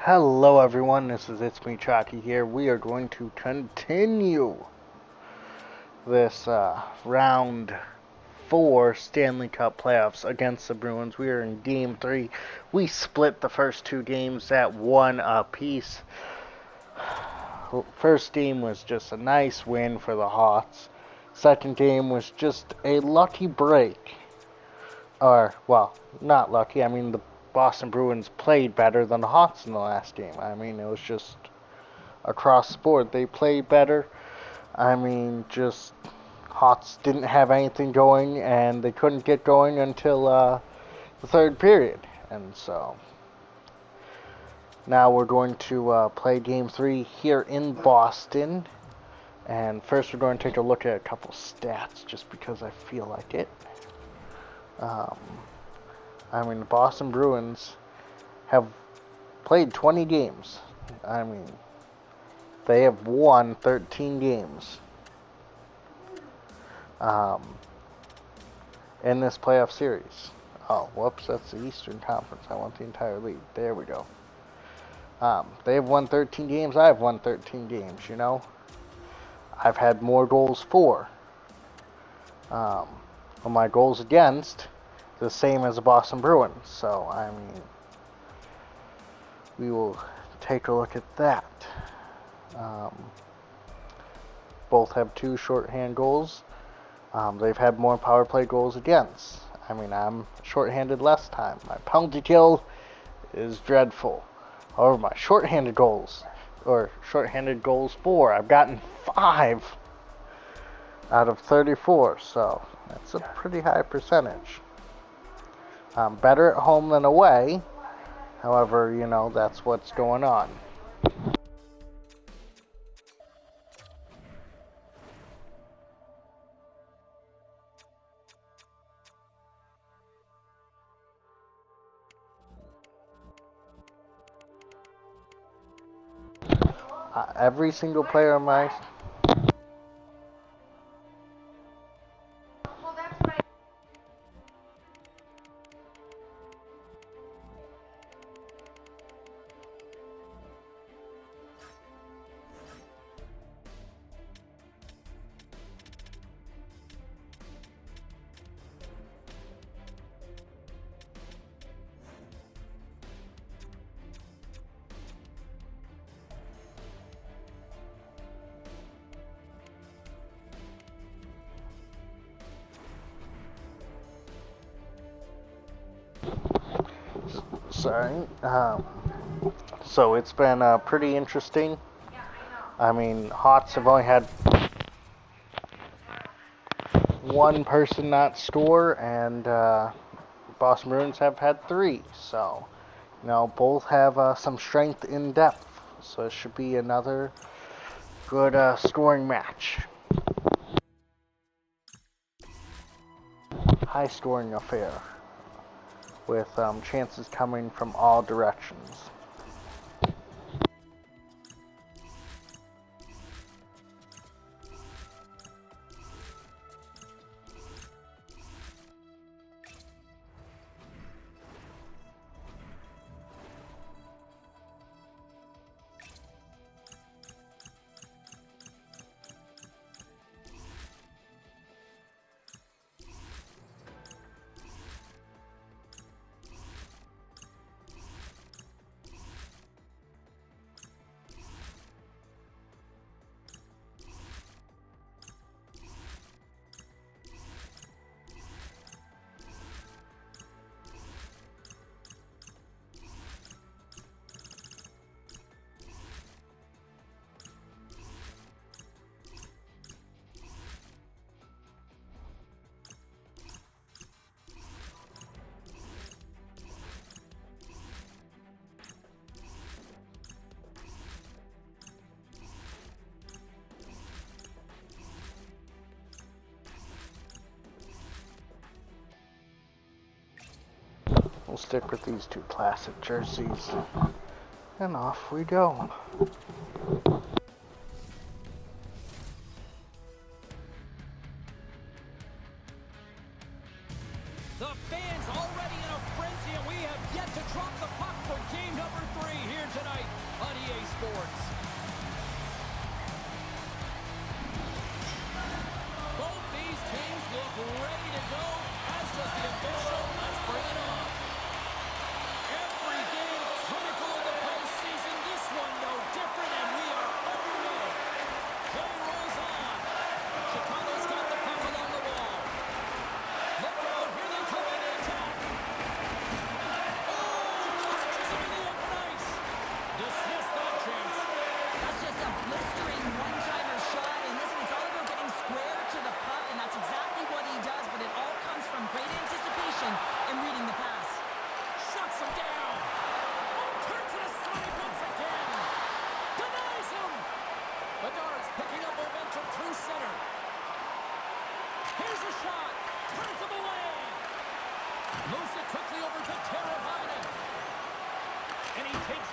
Hello everyone, this is It's Me Chalky here. We are going to continue this round 4 Stanley Cup playoffs against the Bruins. We are in game 3. We split the first two games at 1 apiece. First game was just a nice win for the Hawks. Second game was just a lucky break. Or, well, not lucky. I mean, the Boston Bruins played better than the Hawks in the last game. I mean, it was just across the board. They played better. I mean, just Hawks didn't have anything going, and they couldn't get going until the third period. And so now we're going to play Game 3 here in Boston. And first we're going to take a look at a couple stats, just because I feel like it. I mean, the Boston Bruins have played 20 games. I mean, they have won 13 games in this playoff series. Oh, whoops, that's the Eastern Conference. I want the entire league. There we go. They have won 13 games. I have won 13 games, you know. I've had more goals for. On my goals against, the same as the Boston Bruins. So, I mean, we will take a look at that. Both have 2 shorthand goals. They've had more power play goals against. I mean, I'm shorthanded less time. My penalty kill is dreadful. However, my shorthanded goals, or shorthanded goals for, I've gotten 5 out of 34, so that's a pretty high percentage. Better at home than away. However, you know, that's what's going on. Every single player on my Sorry. So it's been pretty interesting. I mean, Hawks have only had one person not score, and Boston Bruins have had 3. So, you know, both have some strength in depth. So it should be another good scoring match. High scoring affair, with chances coming from all directions. We'll stick with these 2 classic jerseys, and off we go. The fans already in a frenzy, and we have yet to drop the puck for game number 3 here tonight.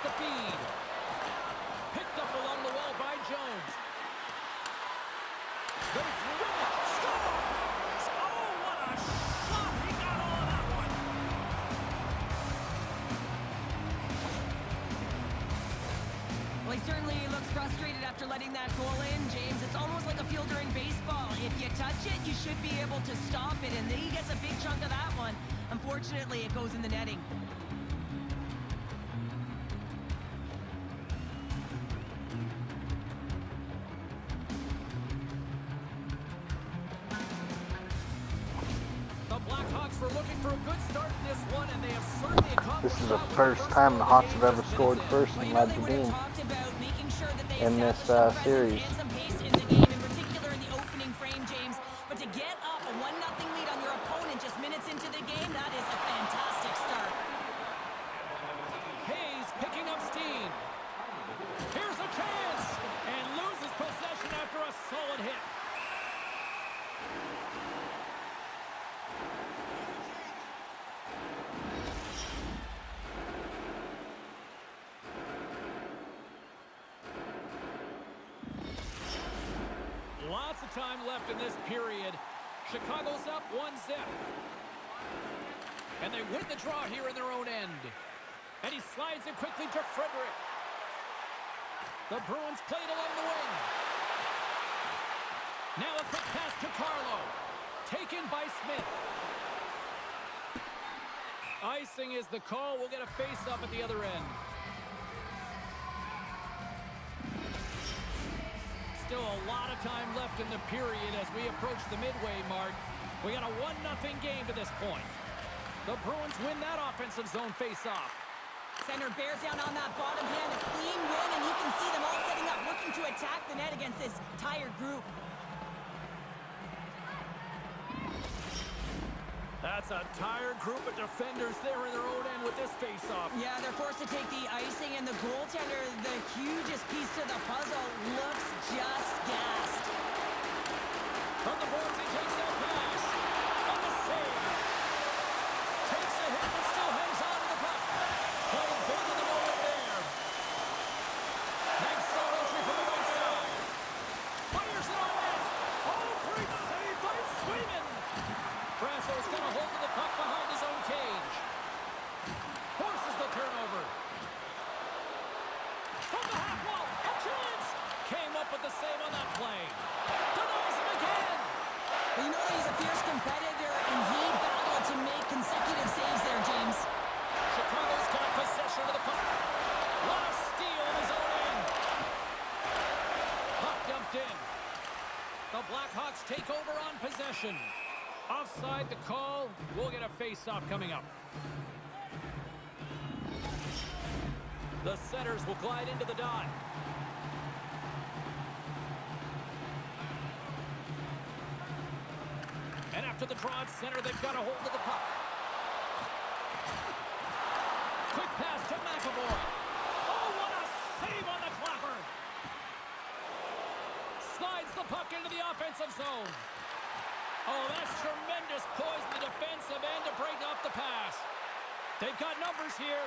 the feed. Picked up along the wall by Jones. But it's Rimmett. Scores! Oh, what a shot! He got all of that one. Well, he certainly looks frustrated after letting that goal in, James. It's almost like a fielder in baseball. If you touch it, you should be able to stop it, and then he gets a big chunk of that one. Unfortunately, it goes in the netting. The Blackhawks were looking for a good start in this one, and they have certainly accomplished. This is the first time the Hawks have ever scored first and led the game in this series. And some pace in the game, in particular in the opening frame, James. But to get up a 1-0 lead on your opponent just minutes into the game, that is a fantastic start. Hayes picking up steam. Here's a chance, and loses possession after a solid hit. Lots of time left in this period. Chicago's up 1-0. And they win the draw here in their own end. And he slides it quickly to Frederick. The Bruins played along the wing. Now a quick pass to Carlo. Taken by Smith. Icing is the call. We'll get a face-up at the other end. Still a lot of time left in the period as we approach the midway mark. We got a 1-0 game to this point. The Bruins win that offensive zone face-off. Center bears down on that bottom hand, a clean win, and you can see them all setting up, looking to attack the net against this tired group. That's a tired group of defenders there in their own end with this face-off. Yeah, they're forced to take the icing, and the goaltender, the hugest piece to the puzzle, looks just gassed. From the boards, he takes that pass. And the save. Takes a hit, but still hangs on to the puck. Playing big in the moment there. Nice zone entry from the right side. Fires it on net. Oh, great save by Swayman. Brasso's got a hold of the puck behind his own cage. Forces the turnover. From the half wall, a chance. Came up with the save on that play. Denies him again. Well, you know he's a fierce competitor, and he battled to make consecutive saves there, James. Chicago's got possession of the puck. What a steal in his own end. Puck dumped in. The Blackhawks take over on possession. Offside the call. We'll get a face-off coming up. The Senators will glide into the dot. And after the draw at center, they've got a hold of the puck. Quick pass to McAvoy. Oh, what a save on the clapper. Slides the puck into the offensive zone. Oh, that's tremendous poise in the defensive end to break off the pass. They've got numbers here,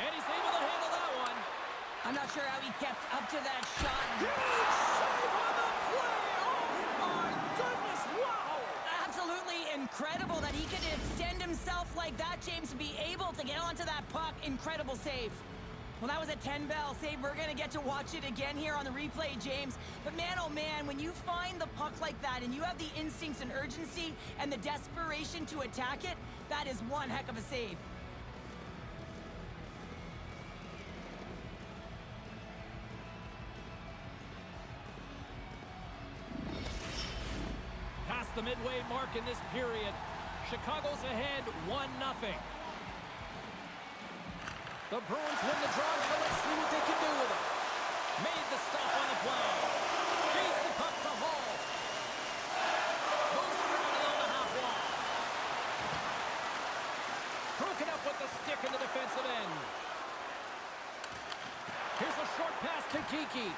and he's able to handle that one. I'm not sure how he kept up to that shot. Huge save on the play! Oh, my goodness, wow! Absolutely incredible that he could extend himself like that, James, to be able to get onto that puck. Incredible save. Well, that was a 10-bell save. We're going to get to watch it again here on the replay, James. But man, oh man, when you find the puck like that and you have the instincts and urgency and the desperation to attack it, that is one heck of a save. Past the midway mark in this period, Chicago's ahead 1-0. The Bruins win the draw. Now let's see what they can do with it. Made the stop on the play. Feeds the puck to Hall. Moves around along the half wall. Broken up with the stick in the defensive end. Here's a short pass to Kiki.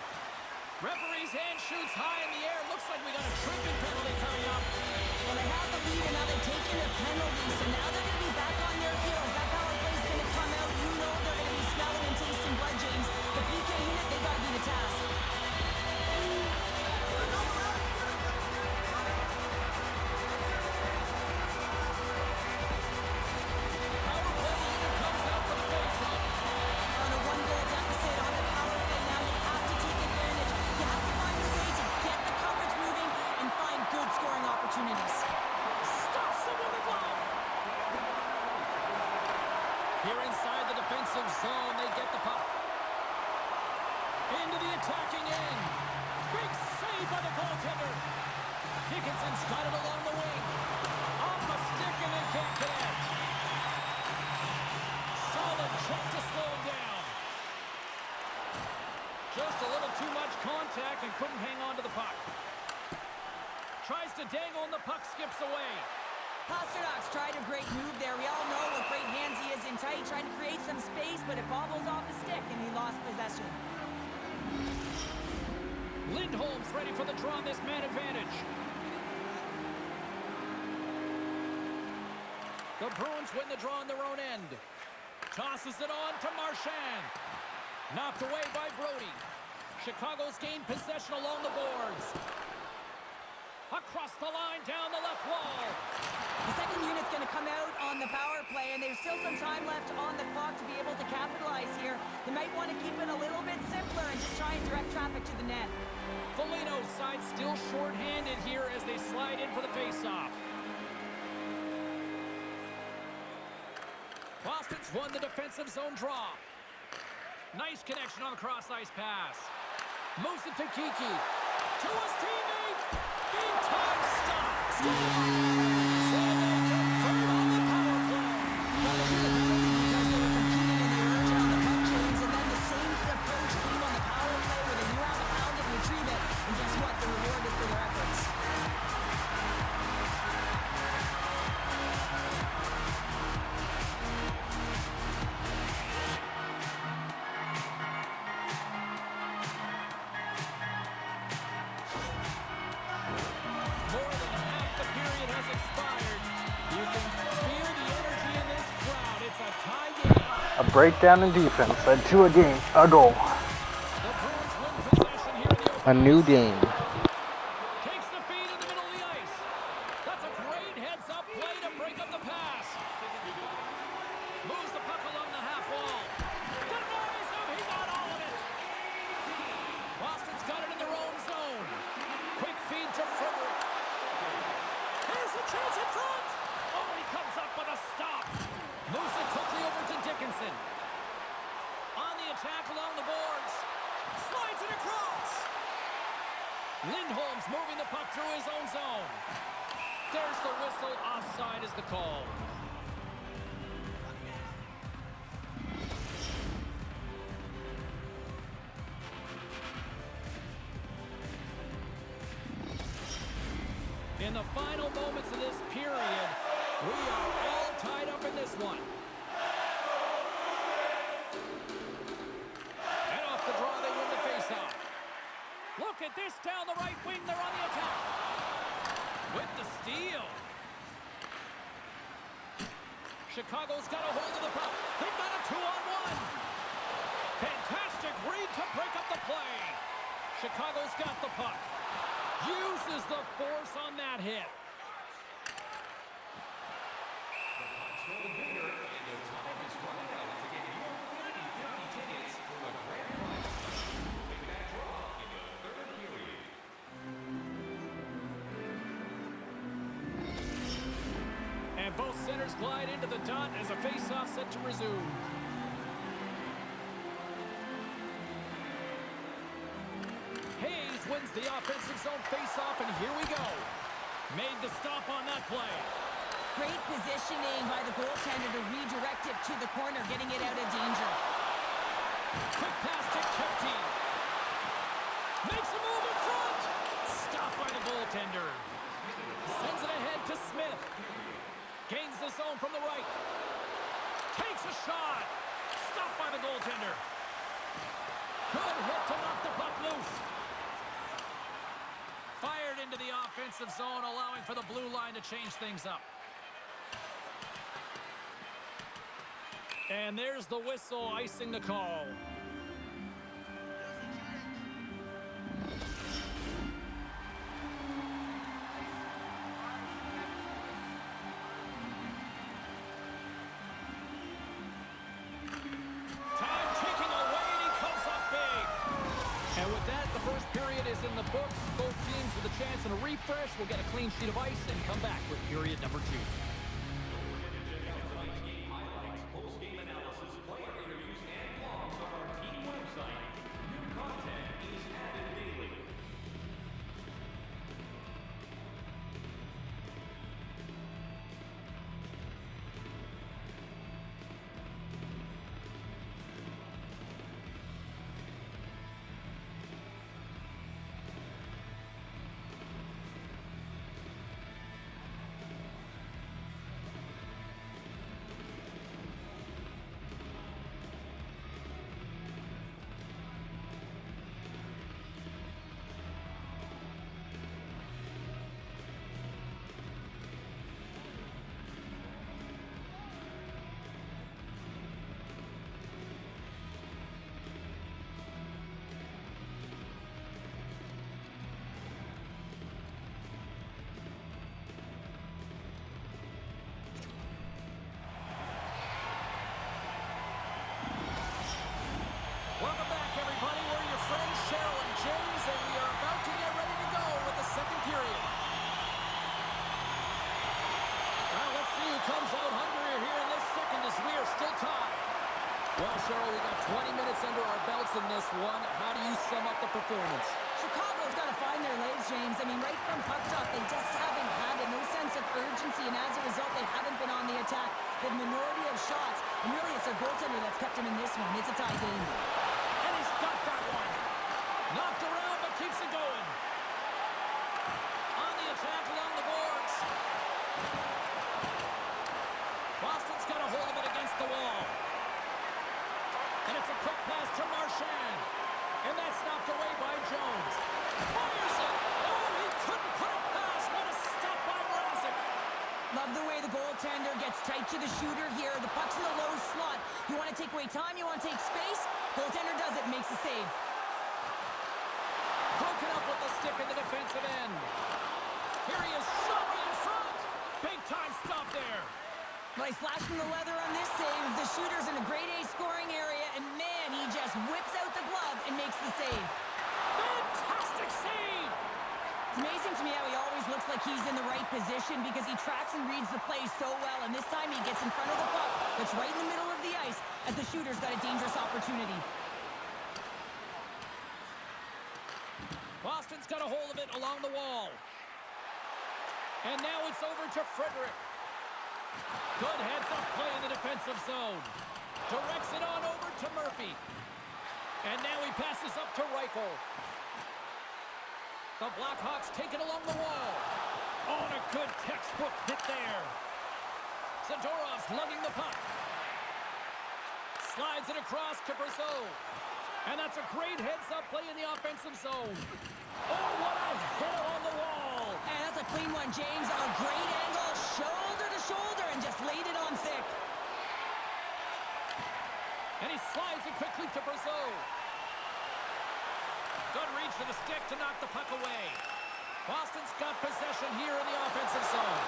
Referee's hand shoots high in the air. Looks like we got a tripping penalty coming up. Well, they have the lead and now they've taken a penalty, so now they're going to be back on their heels. That power play is going to come out. You know they're going to be smelling and tasting blood Just a little too much contact and couldn't hang on to the puck. Tries to dangle and the puck skips away. Pasternak's tried a great move there. We all know what great hands he is in tight, trying to create some space, but it bobbles off his stick and he lost possession. Lindholm's ready for the draw on this man advantage. The Bruins win the draw on their own end. Tosses it on to Marchand. Knocked away by Brody. Chicago's gained possession along the boards. Across the line, down the left wall. The second unit's going to come out on the power play, and there's still some time left on the clock to be able to capitalize here. They might want to keep it a little bit simpler and just try and direct traffic to the net. Foligno's side still short-handed here as they slide in for the face-off. Boston's won the defensive zone draw. Nice connection on the cross-ice pass. Moves it to Kiki. To his teammate. Big time stop. So they convert on the power play. Well, they did it because they were competing in the urge on the puck chains, and then the same approach came on the power play where they knew how to pound it and retrieve it. And guess what? They're rewarded for their efforts. More than half the period has expired. You can feel the energy in this crowd. It's a tie game. A breakdown in defense led to a goal. The Bruins win possession here in the A open. new game. Takes the feed in the middle of the ice. That's a great heads-up play to break up the pass. Moves the puck along the half wall. Denies him. He got all of it. Boston's got it in their own zone. Quick feed to Frederick. Here's a chance in front. Oh, he comes up with a stop. Moves it quickly over to Dickinson. On the attack along the boards. Slides it across. Lindholm's moving the puck through his own zone. There's the whistle. Offside is the call. In the final moments of this period, we are all tied up in this one. And off the draw, they win the faceoff. Look at this down the right wing. They're on the attack. With the steal. Chicago's got a hold of the puck. They've got a 2-on-1. Fantastic read to break up the play. Chicago's got the puck. Uses the force on that hit. And both centers glide into the dot as a face-off set to resume. Hayes wins the offensive zone face-off, and here we go. Made the stop on that play. Great positioning by the goaltender to redirect it to the corner, getting it out of danger. Quick pass to Kempty. Makes a move in front. Stopped by the goaltender. Sends it ahead to Smith. Gains the zone from the right. Takes a shot. Stopped by the goaltender. Good hit to knock the puck loose. Fired into the offensive zone, allowing for the blue line to change things up. And there's the whistle, icing the call. Time ticking away, and he comes up big. And with that, the first period is in the books. Both teams with a chance and a refresh will get a clean sheet of ice and come back with period number 2. our belts in this one. How do you sum up the performance? Chicago's got to find their legs, James. I mean, right from puck drop, they just haven't had it. No sense of urgency, and as a result, they haven't been on the attack. The minority of shots, and really it's their goaltender that's kept them in this one. It's a tie game. And he's got that one. Knocked around, but keeps it going. On the attack along the boards. Boston's got a hold of it against the wall. And it's a quick pass to Marchand. And that's knocked away by Jones. Fires it. Oh, he couldn't put it past. What a stop by Mrazek. Love the way the goaltender gets tight to the shooter here. The puck's in the low slot. You want to take away time, you want to take space. Goaltender does it, makes the save. Broken up with the stick in the defensive end. Here he is, shot right in front. Big time stop there. Nice flash from the leather on this save. The shooter's in a grade A scoring area, and man, he just whips out the glove and makes the save. Fantastic save. It's amazing to me how he always looks like he's in the right position because he tracks and reads the play so well, and this time he gets in front of the puck that's right in the middle of the ice as the shooter's got a dangerous opportunity. Boston's got a hold of it along the wall. And now it's over to Frederick. Good heads-up play in the defensive zone. Directs it on over to Murphy. And now he passes up to Reichel. The Blackhawks take it along the wall. Oh, and a good textbook hit there. Zadorov's lugging the puck. Slides it across to Brazeau. And that's a great heads-up play in the offensive zone. Oh, what a hit on the wall. And that's a clean one, James. A great angle, shoulder to shoulder, and just laid it on thick. And he slides it quickly to Brazeau. Good reach to the stick to knock the puck away. Boston's got possession here in the offensive zone.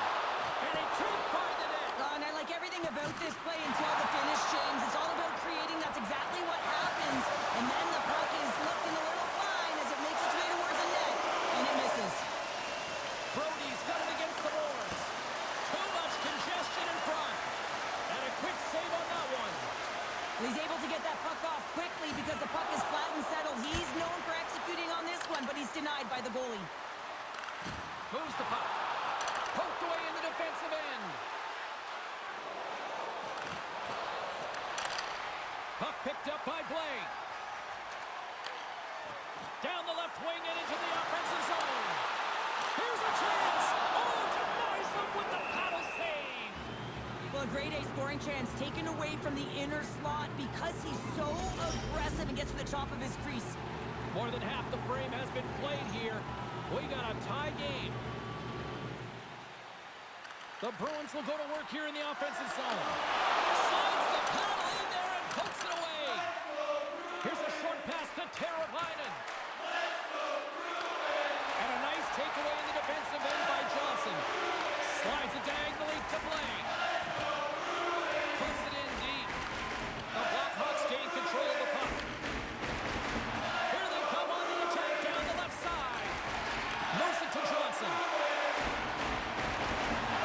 And he can't find the net. And I like everything about this play until the finish, James. It's all about creating. That's exactly what happens. And then the puck is looking a little fine as it makes its way towards the net. And it misses. Brody's got it against the boards. Too much congestion in front. And a quick save on that one. He's able to get that puck off quickly because the puck is flat and settled. He's known for executing on this one, but he's denied by the goalie. Moves the puck. Poked away in the defensive end. Puck picked up by Blake. Down the left wing and into the offensive zone. Here's a chance. Oh, denies him with the paddle save. Well, a grade A scoring chance taken away from the inner slot because he's so aggressive and gets to the top of his crease. More than half the frame has been played here. We got a tie game. The Bruins will go to work here in the offensive zone. Slides the paddle in there and pokes it away. Here's a short pass to Teravainen. And a nice takeaway in the defensive end by Johnson. Slides it diagonally to Blaine. Puts it in deep. The Blackhawks gain control of the puck. Here they come on the attack down the left side. Moves it to Johnson.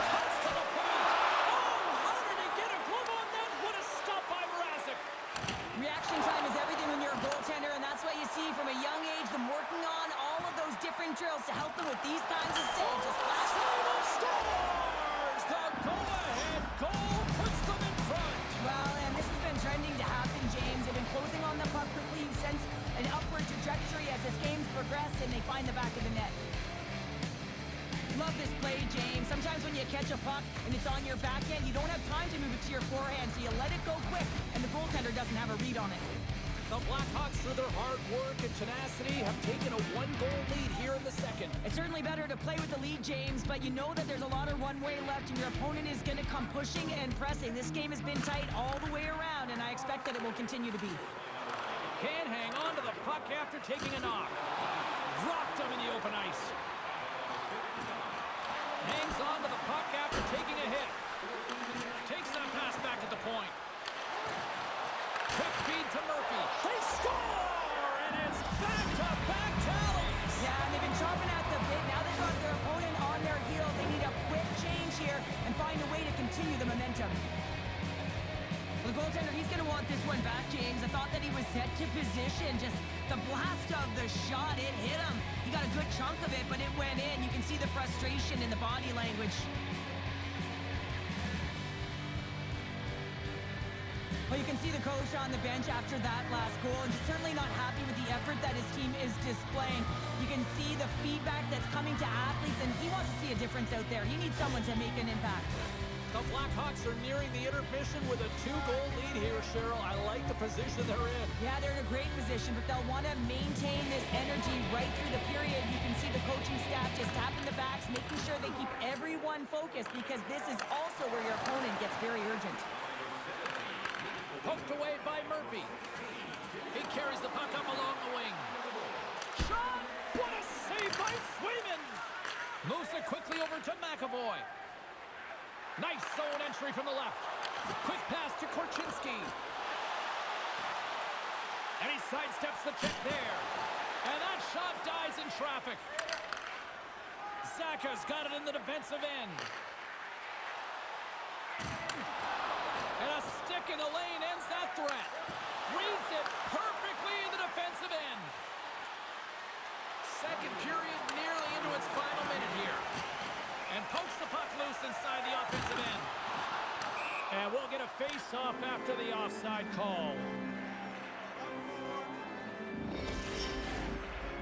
Cuts to the point. Oh, how did he get a glove on that? What a stop by Mrazek. Reaction time is everything when you're a goaltender, and that's what you see from a young age, them working on all of those different drills to help them with these kinds of saves. Just flash Slider scores! The go-ahead goal puts them in front. Well, and this has been trending to happen, James. They've been closing on the puck quickly. You've sensed an upward trajectory as this game's progressed, and they find the back of the net. Love this play, James. Sometimes when you catch a puck and it's on your backhand, you don't have time to move it to your forehand, so you let it go quick, and the goaltender doesn't have a read on it. The Blackhawks, through their hard work and tenacity, have taken a one-goal lead here in the second. It's certainly better to play with the lead, James, but you know that there's a lot of runway left, and your opponent is going to come pushing and pressing. This game has been tight all the way around, and I expect that it will continue to be. Can't hang on to the puck after taking a knock. Rocked him in the open ice. Hangs on to the puck after taking a hit. Takes that pass back at the point. Quick feed to Murphy. They score! And it's back-to-back tallies! Yeah, and they've been chopping at the bit. Now they've got their opponent on their heels. They need a quick change here and find a way to continue the momentum. The goaltender, he's going to want this one back, James. I thought that he was set to good position. Just the blast of the shot, it hit him. He got a good chunk of it, but it went in. You can see the frustration in the body language. Well, you can see the coach on the bench after that last goal, and he's certainly not happy with the effort that his team is displaying. You can see the feedback that's coming to athletes, and he wants to see a difference out there. He needs someone to make an impact. The Blackhawks are nearing the intermission with a 2-goal lead here, Cheryl. I like the position they're in. Yeah, they're in a great position, but they'll want to maintain this energy right through the period. You can see the coaching staff just tapping the backs, making sure they keep everyone focused, because this is also where your opponent gets very urgent. Poked away by Murphy. He carries the puck up along the wing. Shot! What a save by Swayman! Moves it quickly over to McAvoy. Nice zone entry from the left. Quick pass to Korchinski. And he sidesteps the check there. And that shot dies in traffic. Zaka's got it in the defensive end. And a stick in the lane ends that threat. Reads it perfectly in the defensive end. Second period nearly into its final minute here. And pokes the puck loose inside the offensive end. And we'll get a face-off after the offside call.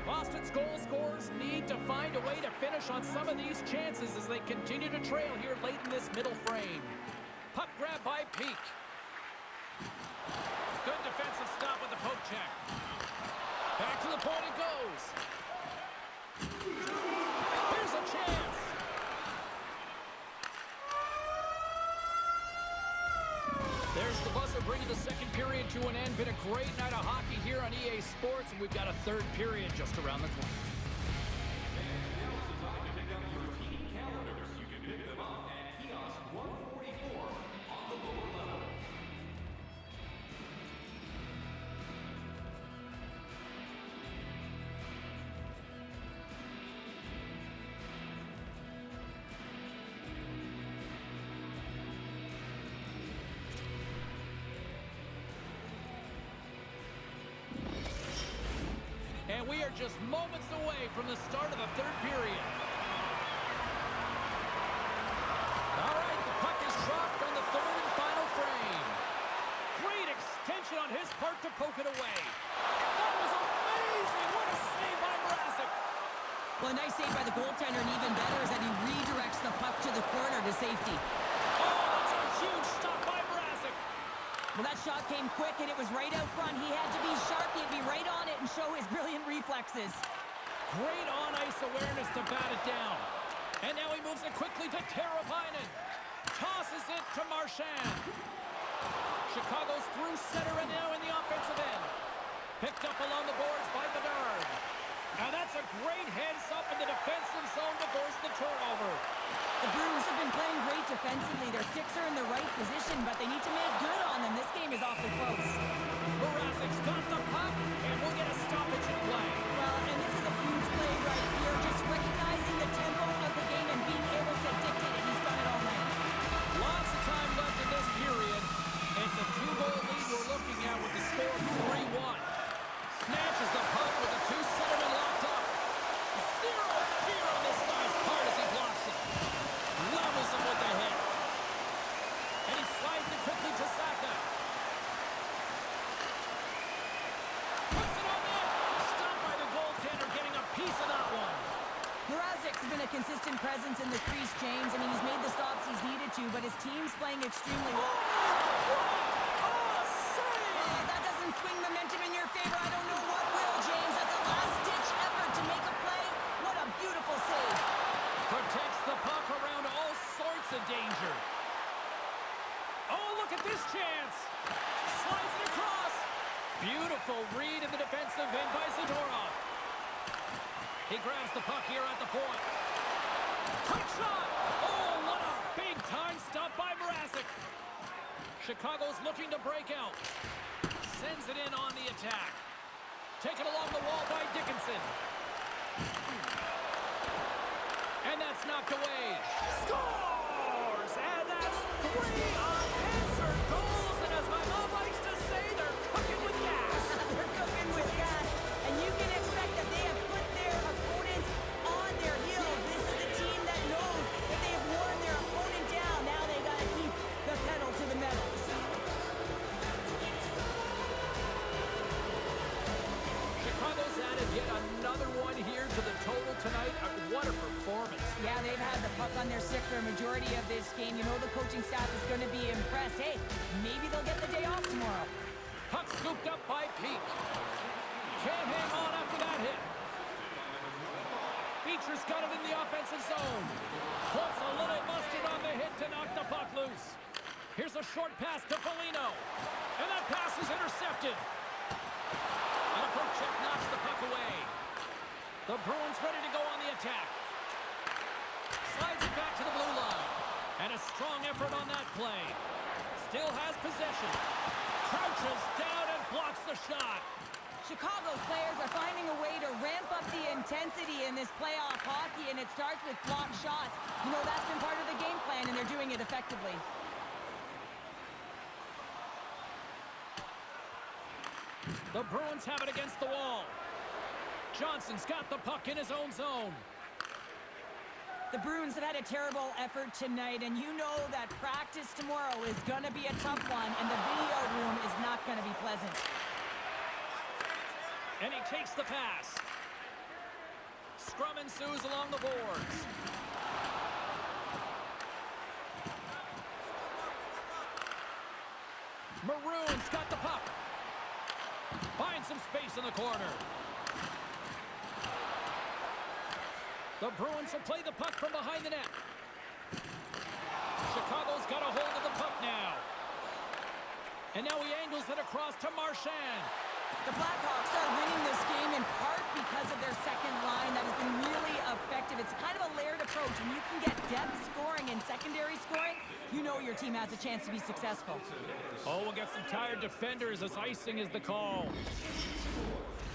Boston's goal scorers need to find a way to finish on some of these chances as they continue to trail here late in this middle frame. Puck grab by Peak. Good defensive stop with the poke check. Back to the point it goes. Here's a chance. There's the buzzer bringing the second period to an end. Been a great night of hockey here on EA Sports, and we've got a third period just around the corner. And we are just moments away from the start of the third period. All right, the puck is dropped on the third and final frame. Great extension on his part to poke it away. That was amazing! What a save by Mrazek! Well, a nice save by the goaltender, and even better is that he redirects the puck to the corner to safety. Oh, that's a huge stop by Mrazek! Well, that shot came quick, and it was right out front. He had to be sharp. He had to be right on it and show his brilliant reflexes. Great on-ice awareness to bat it down. And now he moves it quickly to Teravainen. Tosses it to Marchand. Chicago's through center and now in the offensive end. Picked up along the boards by Bedard. And that's a great heads-up in the defensive zone to force the turnover. The Bruins have been playing great defensively. Their sticks are in the right position, but they need to make good on them. This game is awfully close. Mrazek's got the puck, and we'll get a stoppage in play. Well, and this is a huge play right here. Just recognizing the tempo of the game and being able to dictate it. He's done it all night. Lots of time left in this period. It's a 2-goal lead we're looking at with the score 3-1. Snatches the puck with the two centermen locked up. Zero fear on this guy's part as he blocks it. Levels him with the hit. And he slides it quickly to Saka. Puts it on net. Stopped by the goaltender, getting a piece of that one. Mrazek's been a consistent presence in the crease, James. I mean, he's made the stops he's needed to, but his team's playing extremely well. That doesn't swing momentum in your favor. I don't know what will, James. That's a last-ditch effort to make a play. What a beautiful save. Protects the puck around all sorts of danger. Oh, look at this chance. Slides it across. Beautiful read in the defensive end by Zadorov. He grabs the puck here at the point. Quick shot. Oh, what a big-time stop by Mrazek. Chicago's looking to break out. Sends it in on the attack. Taken along the wall by Dickinson. And that's knocked away. Scores! And that's 3 unanswered goals. And as my mom likes to say, they're cooking with gas. They're tonight. What a performance. Yeah, they've had the puck on their stick for a majority of this game. You know the coaching staff is going to be impressed. Hey, maybe they'll get the day off tomorrow. Puck scooped up by Peak. Can't hang on after that hit. Beecher's got it in the offensive zone. Puts a little mustard on the hit to knock the puck loose. Here's a short pass to Foligno. And that pass is intercepted. And a poke check knocks the puck away. The Bruins ready to go on the attack. Slides it back to the blue line. And a strong effort on that play. Still has possession. Crouches down and blocks the shot. Chicago's players are finding a way to ramp up the intensity in this playoff hockey, and it starts with blocked shots. You know, that's been part of the game plan, and they're doing it effectively. The Bruins have it against the wall. Johnson's got the puck in his own zone. The Bruins have had a terrible effort tonight, and you know that practice tomorrow is going to be a tough one, and the video room is not going to be pleasant. And he takes the pass. Scrum ensues along the boards. Maroon's got the puck. Finds some space in the corner. The Bruins will play the puck from behind the net. Chicago's got a hold of the puck now. And now he angles it across to Marchand. The Blackhawks are winning this game in part because of their second line that has been really effective. It's kind of a layered approach. When you can get depth scoring and secondary scoring, you know your team has a chance to be successful. Oh, we'll get some tired defenders as icing is the call.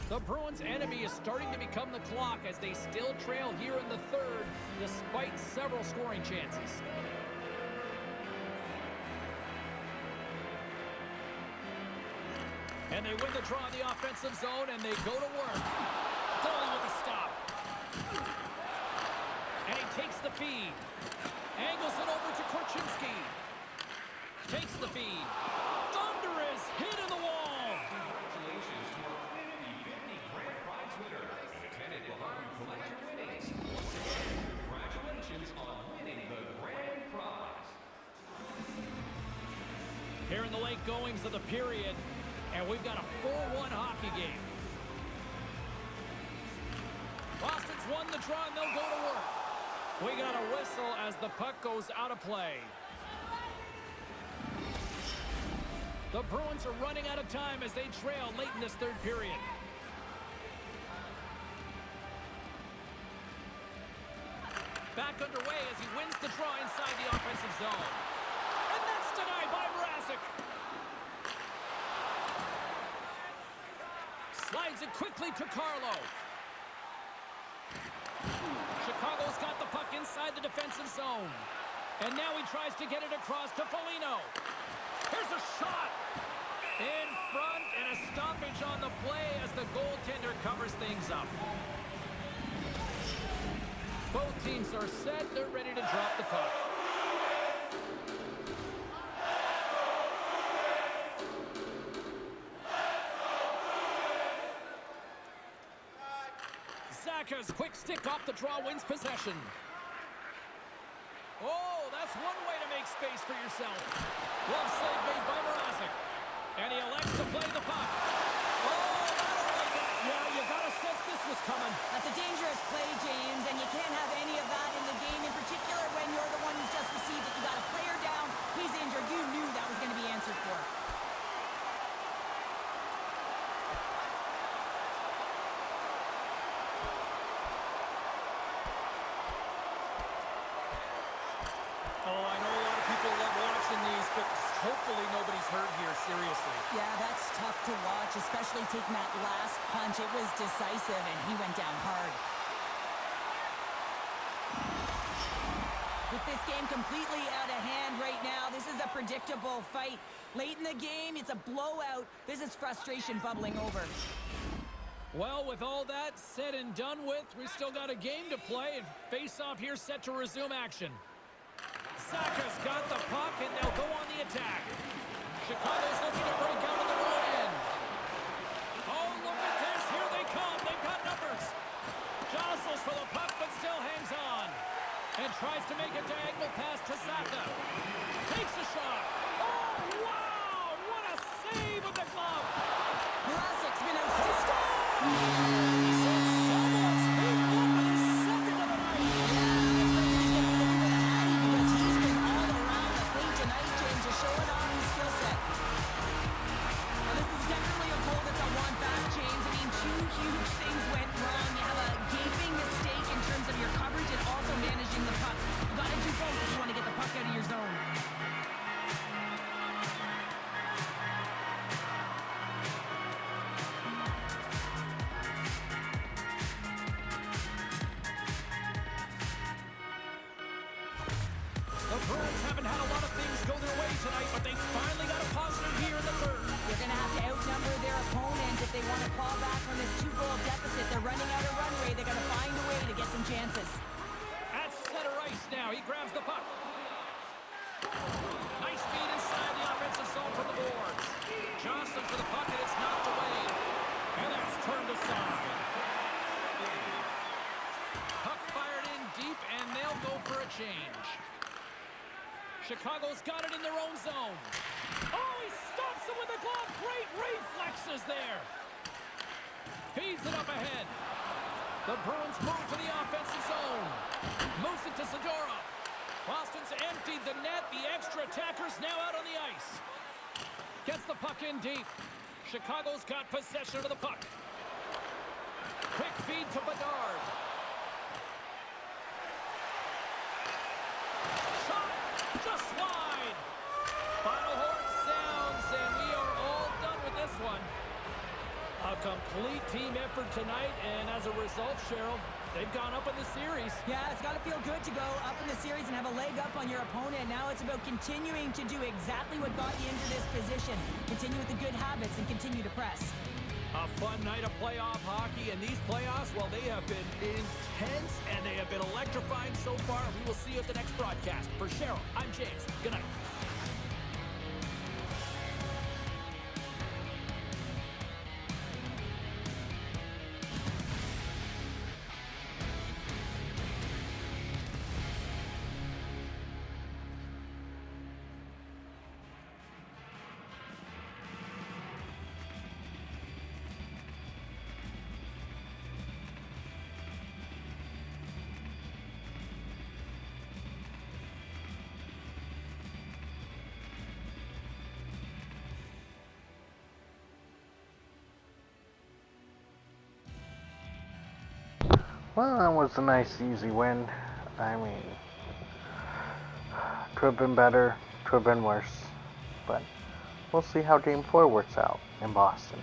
The Bruins' enemy is starting to become the clock as they still trail here in the third, despite several scoring chances. And they win the draw in the offensive zone, and they go to work. Foley with the stop. And he takes the feed. Angles it over to Korchinski. Takes the feed. Thunder is hit in the wall. Congratulations to our 50-50 grand prize winner, attended Wahoo Collector Winnings. Once again, congratulations on winning the grand prize. Here in the late goings of the period, and we've got a 4-1 hockey game. Boston's won the draw, and they'll go to work. We got a whistle as the puck goes out of play. The Bruins are running out of time as they trail late in this third period. Back underway as he wins the draw inside the offensive zone. And that's denied by Mrazek. Slides it quickly to Carlo. Chicago's got the puck inside the defensive zone. And now he tries to get it across to Foligno. Here's a shot. In front, and a stoppage on the play as the goaltender covers things up. Both teams are set. They're ready to drop the puck. Zaka's quick stick off the draw wins possession. Oh, that's one way to make space for yourself. Glove save made by Mrazek. And he elects to play the puck. Oh, yeah, you got to sense this was coming. That's a dangerous play, James, and you can't have any of that in the game, in particular when you're the one who's just received it. You got a player down, he's injured. You knew that was going to be answered for. Oh, I know a lot of people love watching these, but hopefully nobody's hurt here, seriously. Yeah, that's tough to watch, especially taking that last punch. It was decisive, and he went down hard. With this game completely out of hand right now, this is a predictable fight. Late in the game, it's a blowout. This is frustration bubbling over. Well, with all that said and done with, we still got a game to play, and face-off here set to resume action. Saka's got the puck, and they'll go on the attack. Chicago's looking to break out of the road end. Oh, look at this. Here they come. They've got numbers. Jostles for the puck Tries to make a diagonal pass to Saka. Takes a shot. Oh, wow! What a save with the glove! Vlasik's been outstanding. He said someone's beaten up with his second of the night. Yeah, I expect he's going to be looking for the Hattie because he's been all around the paint tonight, James, just showing off his skill set. Well, this is definitely a goal that's a one back, James. I mean, two huge things went wrong. You have a gaping mistake in terms of your coverage and also managing the puck. You got to do both if you want to get the puck out of your zone. The Bruins haven't had a lot of things go their way tonight, but they finally got a positive here in the third. They're going to have to outnumber their opponent if they want to claw back from this 2-goal deficit. They're running out of runway. They got to find a way to get some chances. At center ice now, he grabs the puck. Nice feed inside the offensive zone from the boards. Johnson for the puck, and it's knocked away. And that's turned aside. Puck fired in deep, and they'll go for a change. Chicago's got it in their own zone. Oh, he stops it with the glove. Great reflexes there. Feeds it up ahead. The Bruins move to the offensive zone. Moves it to Segura. Boston's emptied the net. The extra attacker's now out on the ice. Gets the puck in deep. Chicago's got possession of the puck. Quick feed to Bedard. Shot just wide. Final horn sounds, and we are all done with this one. A complete team effort tonight, and as a result, Cheryl, they've gone up in the series. Yeah, it's got to feel good to go up in the series and have a leg up on your opponent. Now it's about continuing to do exactly what got you into this position. Continue with the good habits and continue to press. A fun night of playoff hockey, and these playoffs, well, they have been intense, and they have been electrifying so far. We will see you at the next broadcast. For Cheryl, I'm James. Good night. Well, that was a nice, easy win. I mean, could have been better, could have been worse. But we'll see how Game 4 works out in Boston.